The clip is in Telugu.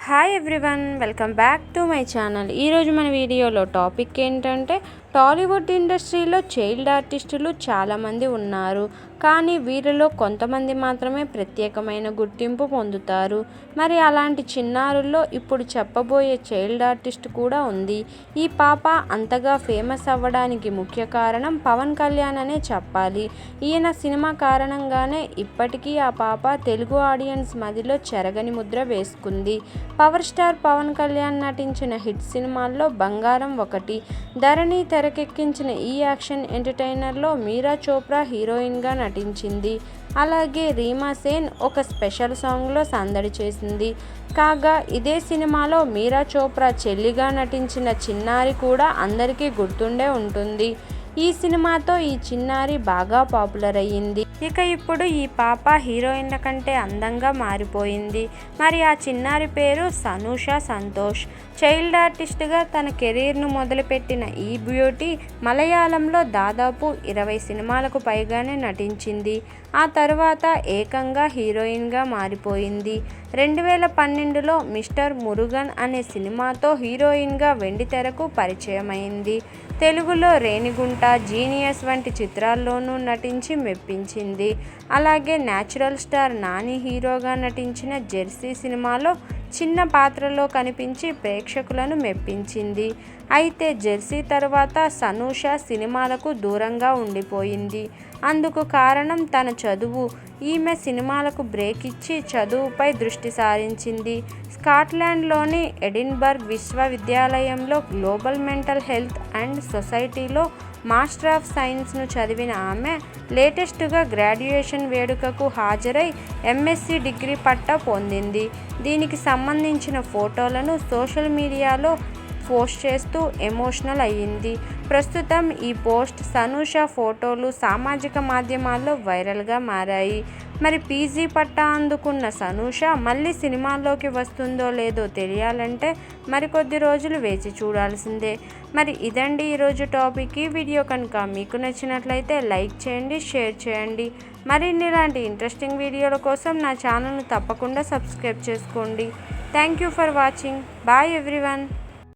Hi everyone, welcome back to my channel. ఈరోజు మన వీడియోలో టాపిక్ ఏంటంటే టాలీవుడ్ ఇండస్ట్రీలో చైల్డ్ ఆర్టిస్టులు చాలామంది ఉన్నారు, కానీ వీరిలో కొంతమంది మాత్రమే ప్రత్యేకమైన గుర్తింపు పొందుతారు. మరి అలాంటి చిన్నారుల్లో ఇప్పుడు చెప్పబోయే చైల్డ్ ఆర్టిస్ట్ కూడా ఉంది. ఈ పాప అంతగా ఫేమస్ అవ్వడానికి ముఖ్య కారణం పవన్ కళ్యాణ్ అనే చెప్పాలి. ఈయన సినిమా కారణంగానే ఇప్పటికీ ఆ పాప తెలుగు ఆడియన్స్ మదిలో చెరగని ముద్ర వేసుకుంది. పవర్ స్టార్ పవన్ కళ్యాణ్ నటించిన హిట్ సినిమాల్లో బంగారం ఒకటి. ధరణి తెరకెక్కించిన ఈ యాక్షన్ ఎంటర్టైనర్లో మీరా చోప్రా హీరోయిన్గా నటించింది. అలాగే రీమా సేన్ ఒక స్పెషల్ సాంగ్లో సందడి చేసింది. కాగా ఇదే సినిమాలో మీరా చోప్రా చెల్లిగా నటించిన చిన్నారి కూడా అందరికీ గుర్తుండే ఉంటుంది. ఈ సినిమాతో ఈ చిన్నారి బాగా పాపులర్ అయ్యింది. ఇక ఇప్పుడు ఈ పాప హీరోయిన్ల కంటే అందంగా మారిపోయింది. మరి ఆ చిన్నారి పేరు సనూషా సంతోష్. చైల్డ్ ఆర్టిస్ట్గా తన కెరీర్ను మొదలుపెట్టిన ఈ బ్యూటీ మలయాళంలో దాదాపు 20 సినిమాలకు పైగానే నటించింది. ఆ తర్వాత ఏకంగా హీరోయిన్గా మారిపోయింది. 2012లో మిస్టర్ మురుగన్ అనే సినిమాతో హీరోయిన్గా వెండితెరకు పరిచయమైంది. తెలుగులో రేణిగుంట, జీనియస్ వంటి చిత్రాల్లోనూ నటించి మెప్పించింది. అలాగే న్యాచురల్ స్టార్ నాని హీరోగా నటించిన జెర్సీ సినిమాలో చిన్న పాత్రలో కనిపించి ప్రేక్షకులను మెప్పించింది. అయితే జెర్సీ తర్వాత సనూష సినిమాలకు దూరంగా ఉండిపోయింది. అందుకు కారణం తన చదువు. ఈమె సినిమాలకు బ్రేక్ ఇచ్చి చదువుపై దృష్టి సారించింది. స్కాట్లాండ్లోని ఎడిన్బర్గ్ విశ్వవిద్యాలయంలో గ్లోబల్ మెంటల్ హెల్త్ అండ్ సొసైటీలో మాస్టర్ ఆఫ్ సైన్స్ను చదివిన ఆమె లేటెస్ట్గా గ్రాడ్యుయేషన్ వేడుకకు హాజరై ఎంఎస్సీ డిగ్రీ పట్టా పొందింది. దీనికి సంబంధించిన ఫోటోలను సోషల్ మీడియాలో పోస్ట్ చేస్తూ ఎమోషనల్ అయ్యింది. ప్రస్తుతం ఈ పోస్ట్, సనూష ఫోటోలు సామాజిక మాధ్యమాల్లో వైరల్గా మారాయి. మరి పీజీ పట్టా అందుకున్న సనూష మళ్ళీ సినిమాల్లోకి వస్తుందో లేదో తెలియాలంటే మరికొద్ది రోజులు వేచి చూడాల్సిందే. మరి ఇదండి ఈరోజు టాపిక్. ఈ వీడియో కనుక మీకు నచ్చినట్లయితే లైక్ చేయండి, షేర్ చేయండి. మరిన్ని ఇలాంటి ఇంట్రెస్టింగ్ వీడియోల కోసం నా ఛానల్ను తప్పకుండా సబ్స్క్రైబ్ చేసుకోండి. Thank you for watching. Bye everyone.